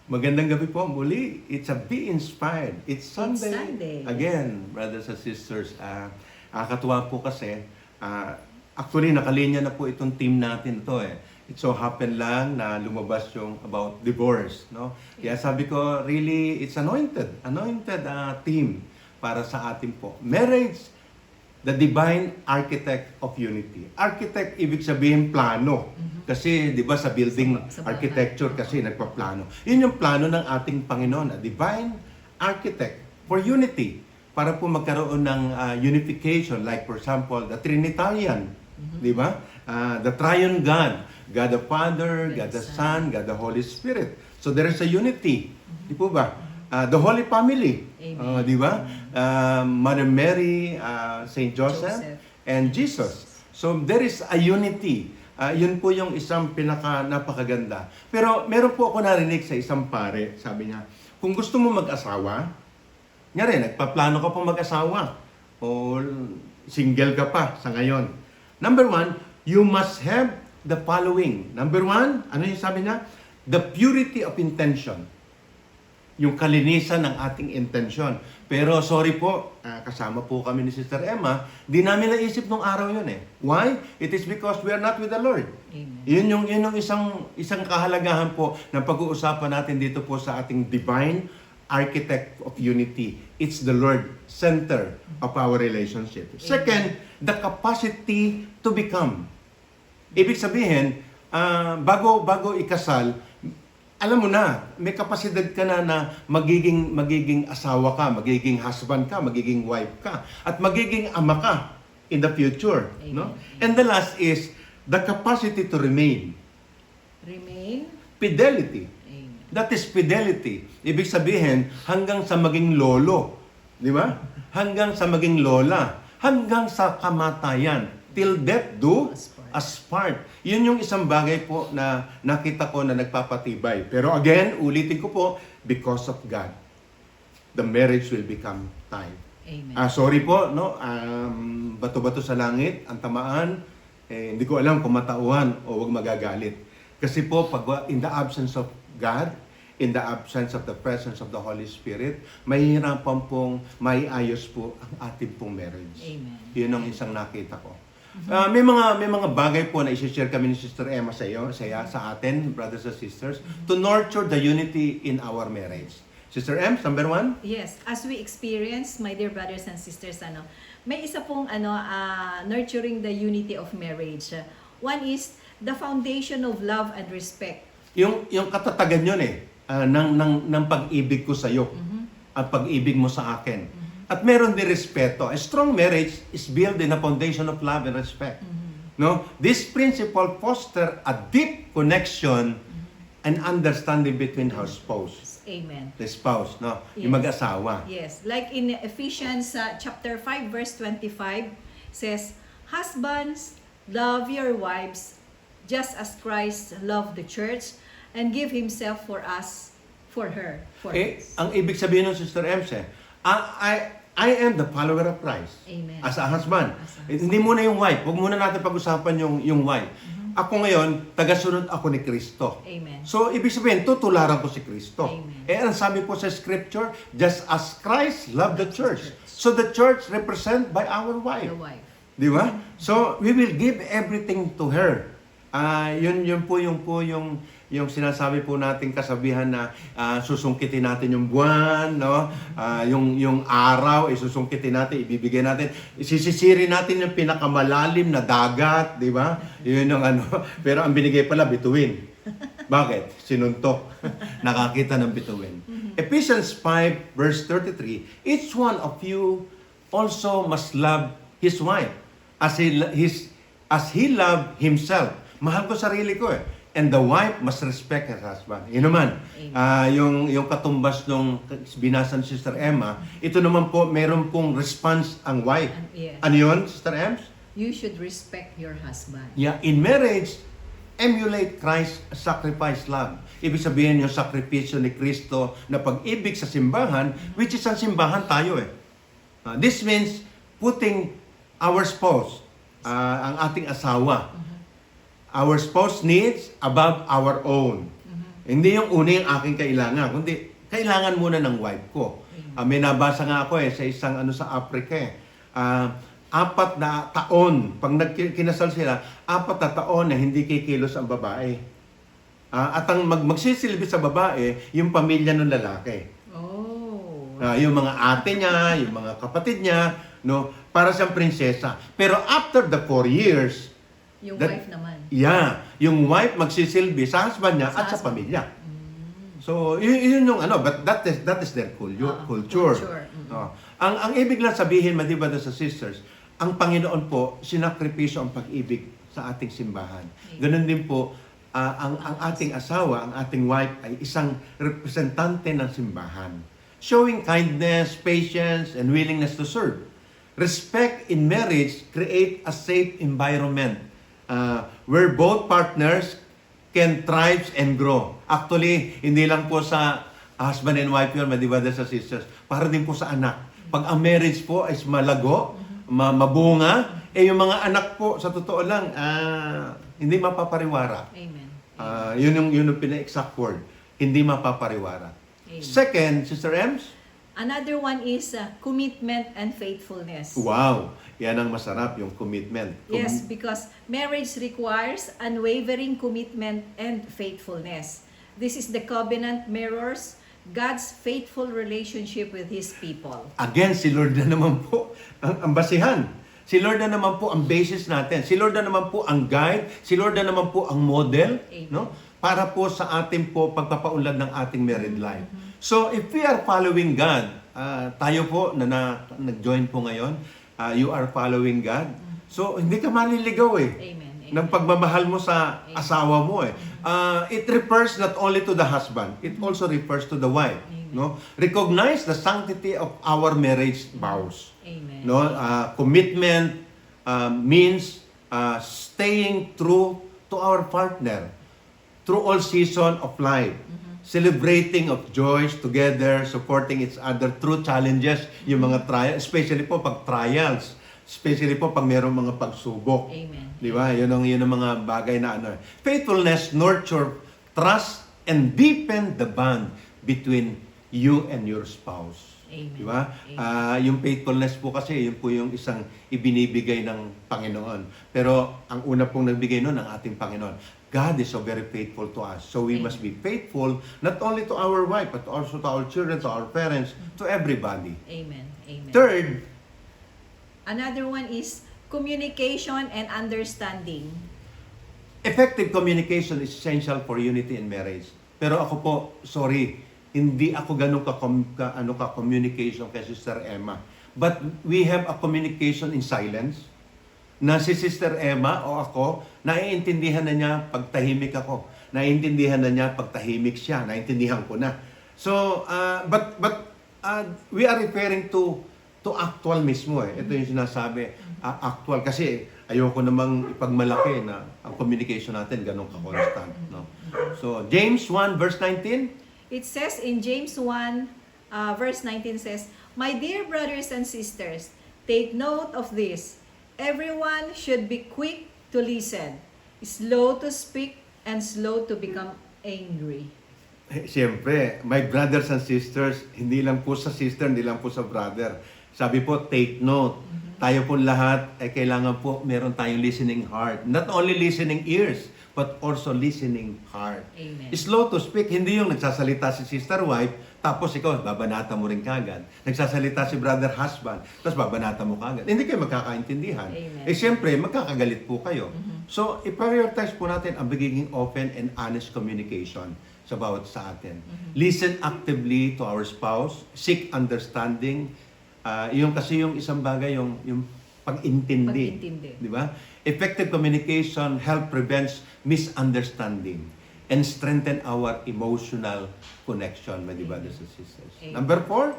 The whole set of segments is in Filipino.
Magandang gabi po muli. It's a Be Inspired. It's Sunday. Sunday. Again, brothers and sisters. Katuwa po kasi, actually nakalinya na po itong team natin to eh. It so happened lang na lumabas yung about divorce, no? Kaya sabi ko, really, it's anointed team para sa atin po. Marriage, the divine architect of unity. Architect, ibig sabihin plano. Kasi, di ba, sa building Sa architecture kasi nagpaplano. Yun yung plano ng ating Panginoon, a divine architect for unity. Para po magkaroon ng unification. Like, for example, the Trinitarian. Di ba? The Triune God. God the Father, God the Son, God the Holy Spirit. So, there is a unity. Di po ba? The Holy Family. Di ba? Mother Mary, Saint Joseph, and Jesus. So, there is a unity. Yun po yung isang napakaganda. Pero meron po ako narinig sa isang pare, sabi niya, kung gusto mo mag-asawa, nagpaplano ka pa mag-asawa, o single ka pa sa ngayon. Number one, you must have the following. Number one, ano yung sabi niya? The purity of intention. Yung kalinisan ng ating intensyon. Pero sorry po, kasama po kami ni Sister Emma, di namin naisip nung araw yun eh. Why? It is because we are not with the Lord. Amen. Yun yung isang kahalagahan po na pag-uusapan natin dito po sa ating divine architect of unity. It's the Lord center of our relationship. Second, the capacity to become. Ibig sabihin, bago ikasal, alam mo na, may kapasidad ka na magiging asawa ka, magiging husband ka, magiging wife ka, at magiging ama ka in the future. No? And the last is the capacity to remain. Remain. Fidelity. Amen. That is fidelity. Ibig sabihin, hanggang sa maging lolo. Di ba? Hanggang sa maging lola. Hanggang sa kamatayan. Till death do us part. Yun yung isang bagay po na nakita ko na nagpapatibay. Pero again, ulitin ko po, because of God, the marriage will become time. Amen. Sorry po, no? Bato-bato sa langit, ang tamaan, hindi ko alam kung matauhan o wag magagalit. Kasi po, pag in the absence of God, in the absence of the presence of the Holy Spirit, mahihirapan pong maiayos po ang ating pong marriage. Amen. Yun ang isang nakita ko. May mga bagay po na i-share kami ni Sister Emma sa atin, brothers and sisters, to nurture the unity in our marriage. Sister Em, number one? Yes, as we experience, my dear brothers and sisters, may isa pong nurturing the unity of marriage. One is the foundation of love and respect. Yung katatagan yun ng pag-ibig ko sa iyo at pag-ibig mo sa akin. At meron din respeto. A strong marriage is built in a foundation of love and respect. No? This principle foster a deep connection and understanding between our spouse. Amen. The spouse, no? Yes. Yung mag-asawa. Yes, like in Ephesians chapter 5 verse 25 says, "Husbands, love your wives just as Christ loved the church and give himself for us, for her." For us. Ang ibig sabihin ng Sister Emse, I am the follower of Christ. Amen. As a husband. As a Hindi muna yung wife. Huwag muna natin pag-usapan yung wife. Ako ngayon, tagasunod ako ni Kristo. Amen. So, ibig sabihin, tutularan ko si Kristo. Amen. Ang sabi po sa Scripture, just as Christ loved the church. So, the church represent by our wife. The wife. Di ba? So, we will give everything to her. Yun po yung sinasabi po nating kasabihan na susungkitin natin yung buwan, no? Yung araw, isusungkitin natin, ibibigay natin. Isisisiri natin yung pinakamalalim na dagat, di ba? Yun yung pero ang binigay pala, bituin. Bakit? Sinuntok. Nakakita ng bituin. Ephesians 5 verse 33, each one of you also must love his wife as he loved himself. Mahal ko sarili ko eh. And the wife must respect her husband. Yun naman, yung katumbas nung binasa ni Sister Emma, ito naman po, meron pong response ang wife. Yes. Ano yun, Sister Ems? You should respect your husband. Yeah, in marriage, emulate Christ's sacrifice love. Ibig sabihin yung sakripisyo ni Kristo na pag-ibig sa simbahan, which is ang simbahan tayo eh. This means putting our spouse, ang ating asawa, our spouse needs above our own. Hindi yung una yung aking kailangan, kundi kailangan muna ng wife ko. May nabasa nga ako sa isang sa Africa. 4 na taon, pag kinasal sila, 4 na taon na hindi kikilos ang babae. At ang magsisilbi sa babae, yung pamilya ng lalaki. Oh. Yung mga ate niya, yung mga kapatid niya, no, para siyang prinsesa. Pero after the 4 years, Yung wife naman. yung wife magsisilbi sa husband niya Sa at sa husband. pamilya. So, yun yung but that is their culture. Culture. Ang ibig lang sabihin, madiba sa sisters, ang Panginoon po, sinakripisyo ang pag-ibig sa ating simbahan. Ganun din po, ang ating asawa, ang ating wife ay isang representante ng simbahan. Showing kindness, patience, and willingness to serve. Respect in marriage create a safe environment where both partners can thrive and grow. Actually, hindi lang po sa husband and wife yun, madibada sa sisters, para din po sa anak. Pag ang marriage po ay malago, mabunga, yung mga anak po, sa totoo lang, hindi mapapariwara. Amen. Yun yung pina-exact word. Hindi mapapariwara. Amen. Second, Sister Ems? Another one is commitment and faithfulness. Wow! Yan ang masarap, yung commitment. Yes, because marriage requires unwavering commitment and faithfulness. This is the covenant mirrors God's faithful relationship with His people. Again, si Lord na naman po ang basihan. Si Lord na naman po ang basis natin. Si Lord na naman po ang guide. Si Lord na naman po ang model. Amen. No? Para po sa ating po pagpapaunlad ng ating married life. So, if we are following God, tayo po na nag-join po ngayon, you are following God. So, hindi ka maliligaw Amen. ng pagmamahal mo sa asawa mo It refers not only to the husband, it also refers to the wife. No? Recognize the sanctity of our marriage vows. Amen. No? Commitment means staying true to our partner through all season of life. Celebrating of joys together, supporting each other through challenges, yung mga trials, especially po pag trials, especially po pag mayroong mga pagsubok. Amen. Di ba? Yun ang mga bagay na Faithfulness nurture trust and deepen the bond between you and your spouse. Amen. Di ba? Amen. Yung faithfulness po kasi, yun po yung isang ibinibigay ng Panginoon. Pero ang una pong nagbigay nun ang ating Panginoon. God is so very faithful to us. So we Amen. must be faithful not only to our wife, but also to our children, to our parents, to everybody. Amen. Amen. Third, Another one is communication and understanding. effective communication is essential for unity in marriage. Pero ako po, sorry, hindi ako ganun ka-communication kay Sister Emma. But we have a communication in silence na si Sister Emma o ako, naiintindihan na niya pag tahimik ako. Naiintindihan na niya pag tahimik siya. Naiintindihan ko na. So, but we are referring to actual mismo Ito yung sinasabi, actual. Kasi ayoko namang ipagmalaki na ang communication natin ganun ka-constant. No? So, James 1 verse 19. It says in James 1 verse 19 says, "My dear brothers and sisters, take note of this. Everyone should be quick to listen, slow to speak, and slow to become angry." Siyempre, my brothers and sisters, hindi lang po sa sister, hindi lang po sa brother. Sabi po, take note. Tayo po lahat, kailangan po meron tayong listening heart. Not only listening ears, but also listening heart. Amen. Slow to speak, hindi yung nagsasalita si sister wife, tapos ikaw, babanata mo rin kagad. Nagsasalita si brother husband, tapos babanata mo kagad. Hindi kayo magkakaintindihan. Amen. Siyempre, magkakagalit po kayo. So, i-prioritize po natin ang pagiging open and honest communication sa bawat sa atin. Listen actively to our spouse, seek understanding. Yung kasi yung isang bagay, yung pag-intindi. Pag-intindi. Di ba? Effective communication help prevents misunderstanding and strengthen our emotional connection, my dear brothers and sisters. Amen. Number 4,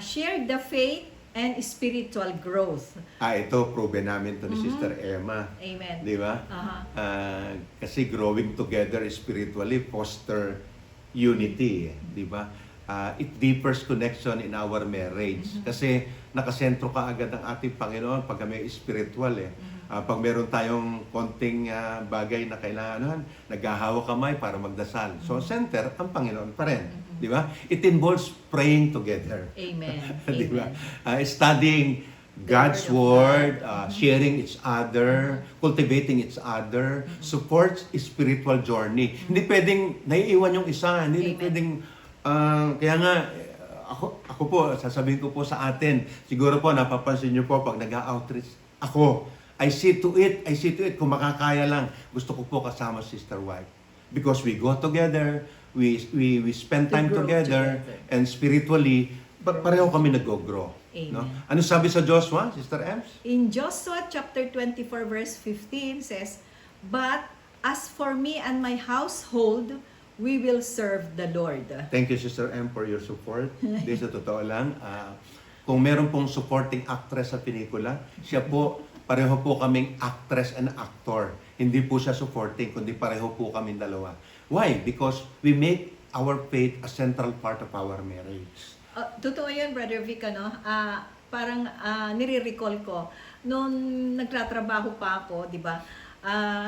Share the faith and spiritual growth. ito, proven namin to ni Sister Emma. Amen. Di ba? Kasi growing together spiritually foster unity, di ba? It deepens connection in our marriage. Kasi nakasentro ka agad ng ating Panginoon pag kami spiritual Pag meron tayong konting bagay na kailangan, naghahawa kamay para magdasal. So, center, ang Panginoon pa rin. Di ba? It involves praying together. Amen. Di ba? Amen. Studying God's Word, sharing each other, cultivating each other, supports spiritual journey. Hindi pwedeng naiiwan yung isa, hindi Amen. pwedeng, kaya nga, ako po, sasabihin ko po sa atin, siguro po napapansin niyo po pag nag-outreach, ako, I see to it, kung makakaya lang, gusto ko po kasama sister wife. Because we go together, we spend To time grow together, together. and spiritually, pareho kami nag-grow. Amen. No? Ano sabi sa Joshua, Sister Ems? In Joshua chapter 24 verse 15 says, "But as for me and my household, we will serve the Lord." Thank you, Sister M, for your support. Di sa totoo lang, kung meron pong supporting actress sa pelikula, siya po, pareho po kaming actress and actor. Hindi po siya supporting, kundi pareho po kaming dalawa. Why? Because we make our faith a central part of our marriage. Totoo yun, Brother Vic, ano? Parang nire-recall ko, noon nagtatrabaho pa ako, di ba?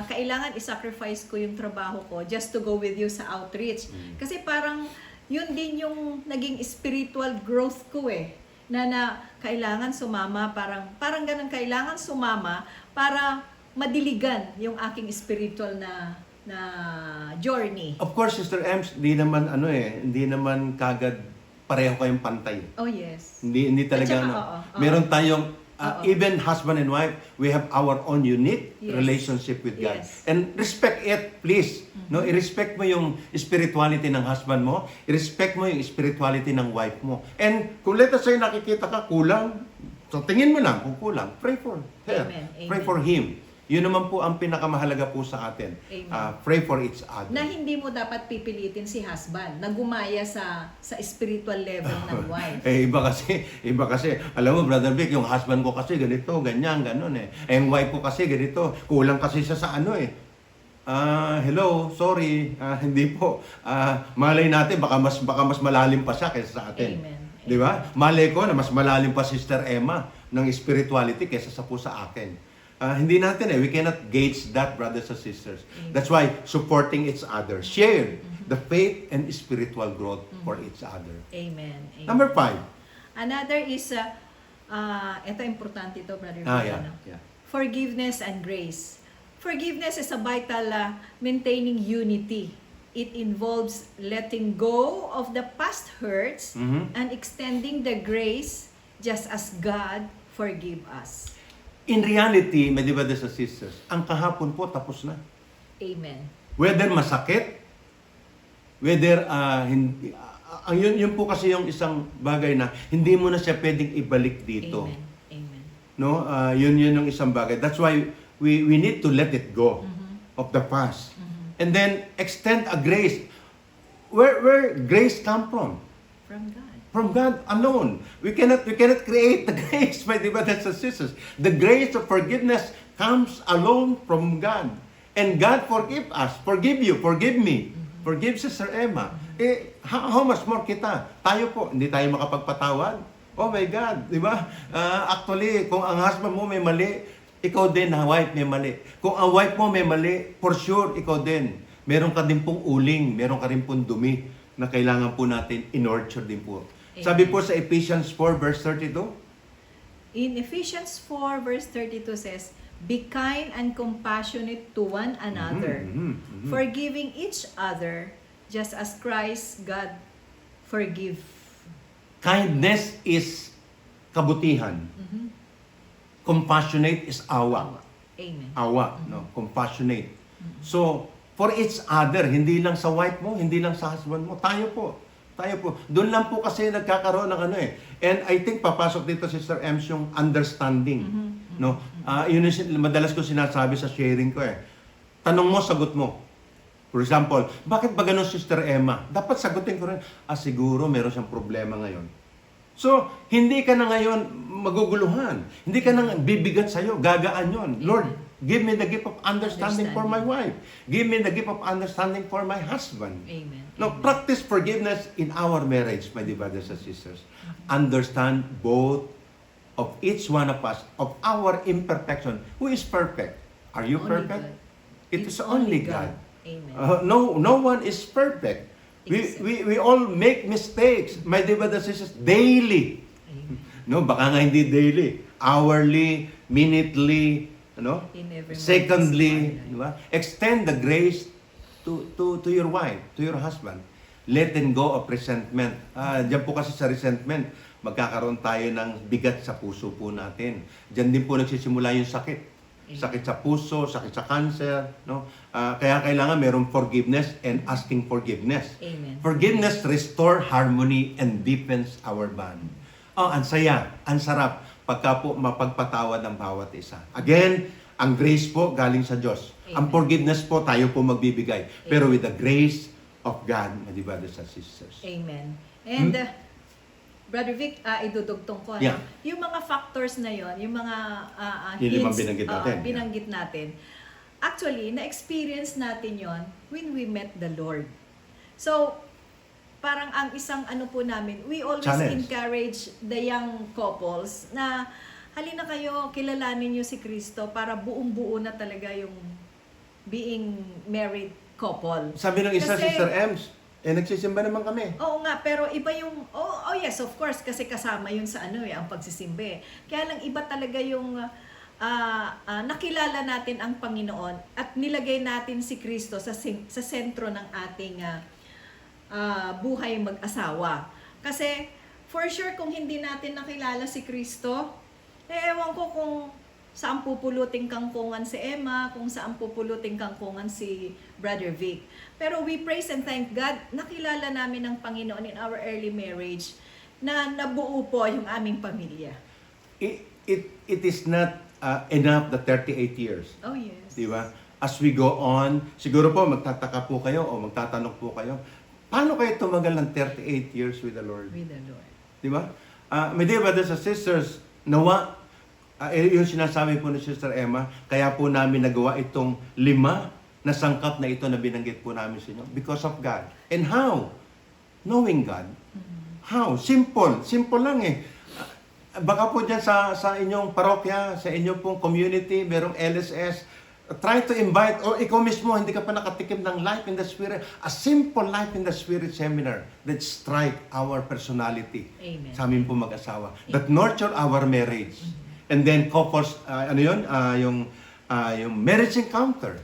Kailangan i-sacrifice ko yung trabaho ko just to go with you sa outreach. Kasi parang yun din yung naging spiritual growth ko eh. Na kailangan sumama, parang ganun, kailangan sumama para madiligan yung aking spiritual na journey. Of course, Sister Ems, hindi naman kagad pareho kayong pantay. Oh yes. Hindi talaga, At saka, ano. oo. Meron tayong, Oo. even husband and wife, we have our own unique Yes. relationship with God. Yes. And respect it, please. No, i-respect mo yung spirituality ng husband mo, i-respect mo yung spirituality ng wife mo. And kung let us say nakikita ka kulang, so tingin mo lang kung kulang, pray for her. Amen. Amen. Pray for him. Yun naman po ang pinakamahalaga po sa atin. Amen. Pray for each other. Na hindi mo dapat pipilitin si husband na gumaya sa spiritual level ng wife. Iba kasi, alam mo, Brother Vic, yung husband ko kasi ganito, ganyan, ganun eh. Yung wife ko kasi ganito, kulang kasi siya sa ano eh. Hello, sorry, hindi po. Malay natin, baka mas malalim pa siya kaysa sa atin. Amen. Di ba? Malay ko na mas malalim pa Sister Emma ng spirituality kaysa sa po sa akin. Hindi natin we cannot gauge that, brothers and sisters. That's why supporting each other, share the faith and spiritual growth for each other. Amen. Amen. Number 5. Another is, ito importante ito, Brother Yeah. Vic, forgiveness and grace. Forgiveness is a vital maintaining unity. It involves letting go of the past hurts and extending the grace just as God forgive us. In reality, my dear brothers and sisters, ang kahapon po tapos na. Amen. Whether masakit, whether hindi, yun po kasi yung isang bagay na hindi mo na siya pwedeng ibalik dito. Amen. Amen. No, yun yung isang bagay. That's why we need to let it go of the past. And then extend a grace. Where grace come from? From God. From God alone. We cannot create the grace, my dear brothers and sisters. The grace of forgiveness comes alone from God. And God forgive us, forgive you, forgive me, forgive Sister Emma. How much more kita? Tayo po, hindi tayo makapagpatawad? Oh my God, di ba? Actually, kung ang husband mo may mali, ikaw din, wife, may mali. Kung ang wife mo may mali, for sure, ikaw din. Meron ka din pong uling, meron ka rin pong dumi na kailangan po natin in-nurture din po. Sabi po sa Ephesians 4 verse 32. In Ephesians 4 verse 32 says, "Be kind and compassionate to one another, forgiving each other, just as Christ God forgive." Kindness is kabutihan. Compassionate is awa. Amen. Awa, no? Compassionate. So, for each other, hindi lang sa wife mo, hindi lang sa husband mo, tayo po. Doon lang po kasi nagkakaroon ng And I think papasok dito, Sister Ems, yung understanding. No? Yun yung madalas ko sinasabi sa sharing ko Tanong mo, sagot mo. For example, bakit ba ganun, Sister Emma? Dapat sagutin ko rin, siguro meron siyang problema ngayon. So, hindi ka na ngayon maguguluhan. Hindi ka na bibigat sa'yo. Gagaan yon. Lord, give me the gift of understanding for my wife. Give me the gift of understanding for my husband. Amen. Now, practice forgiveness in our marriage, my dear brothers and sisters. Understand both of each one of us, of our imperfection. Who is perfect? Are you Only perfect? God. It It's is only God. Amen. No one is perfect. Except- We all make mistakes. My dear brothers and sisters, daily. Amen. No, baka nga hindi daily. Hourly, minutely, In every secondly, moment. di ba? Extend the grace to your wife, to your husband. Letting go of resentment. Diyan po kasi sa resentment, magkakaroon tayo ng bigat sa puso po natin. Diyan din po nagsisimula yung sakit. Sakit sa puso, sakit sa cancer, no? Kaya kailangan mayroong forgiveness and asking forgiveness. Amen. Forgiveness restore harmony and deepens our bond. Ang saya, ang sarap pagka po mapagpatawad ng bawat isa. Again, ang grace po galing sa Diyos. Ang Amen. forgiveness po tayo po magbibigay. Pero with the grace of God, my dear brothers and sisters. Amen. And Brother Vic, idudugtong ko. Yeah. Yung mga factors na yon, yung mga Yung limang hints, binanggit natin. binanggit natin, actually, na-experience natin yon when we met the Lord. So, parang ang isang ano po namin, we always Challenge. encourage the young couples na halina kayo, kilalanin niyo si Kristo para buong-buo na talaga yung being married couple. Sabi ng isa, Kasi- Sister Ems, nagsisimba naman kami. Oo nga, pero iba yung, oh yes, of course, kasi kasama yun sa ano ang pagsisimba. Kaya lang iba talaga yung nakilala natin ang Panginoon at nilagay natin si Kristo sa sentro ng ating buhay mag-asawa. Kasi for sure kung hindi natin nakilala si Kristo, ewan ko kung saan pupuluting kangkungan si Emma, kung saan pupuluting kangkungan si Brother Vic. Pero we praise and thank God, nakilala namin ng Panginoon in our early marriage na nabuo po yung aming pamilya. It is not enough the 38 years. Oh yes. Di ba? As we go on, siguro po magtataka po kayo o magtatanong po kayo, paano kayo tumagal ng 38 years with the Lord? With the Lord. Di ba? My dear brothers and sisters, nawa, yung sinasabi po ni Sister Emma, kaya po namin nagawa itong 5 na sangkap na ito na binanggit po namin sa inyo because of God. And how? Knowing God. How? Simple. Simple lang eh. Baka po dyan sa inyong parokya, sa inyong pong community, merong LSS, try to invite, o ikaw mismo, hindi ka pa nakatikim ng Life in the Spirit, a simple Life in the Spirit seminar that strike our personality Amen. sa amin po mag-asawa. That nurture our marriage. And then couples, yung marriage encounter.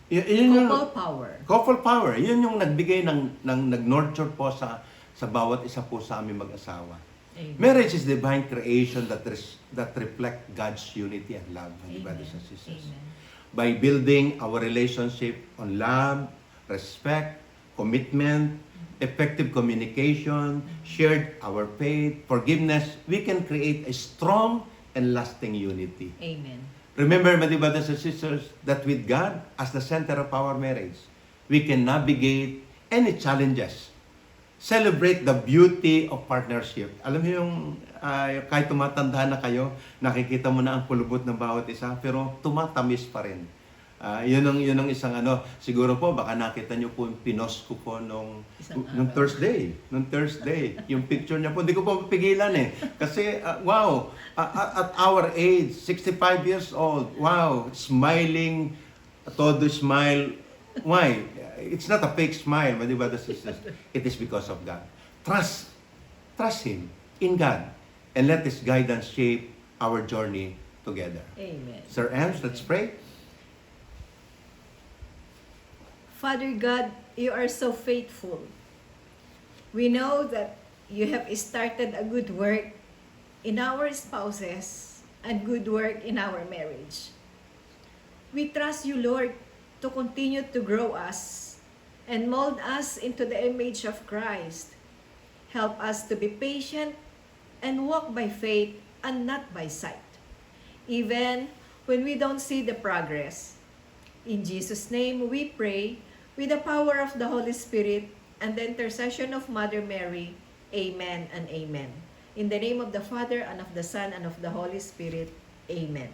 Yun yung, Couple power. couple power. Yun yung nagbigay ng nag-nurture po sa bawat isa po sa aming mag-asawa. Amen. Marriage is divine creation that reflect God's unity and love, my Amen. brothers and sisters. Amen. By building our relationship on love, respect, commitment, effective communication, shared our faith, forgiveness, we can create a strong and lasting unity. Amen. Remember, my dear brothers and sisters, that with God as the center of our marriage, we can navigate any challenges. Celebrate the beauty of partnership. Alam mo yung kahit tumatanda na kayo, nakikita mo na ang pulubot ng bawat isa, pero tumatamis pa rin. Yun ang isang siguro po, baka nakita nyo po yung pinost ko po nung Thursday. Nung Thursday. Yung picture niya po, hindi ko po mapigilan eh. Kasi, wow, at our age, 65 years old, wow, smiling, todo smile. Why? It's not a fake smile, my dear brothers and sisters. It is because of God. Trust Him in God. And let His guidance shape our journey together. Amen. Sir Ems, let's pray. Father God, you are so faithful. We know that you have started a good work in our spouses and good work in our marriage. We trust you, Lord, to continue to grow us and mold us into the image of Christ. Help us to be patient and walk by faith and not by sight, even when we don't see the progress. In Jesus' name we pray, with the power of the Holy Spirit and the intercession of Mother Mary. Amen and amen. In the name of the Father, and of the Son, and of the Holy Spirit. Amen.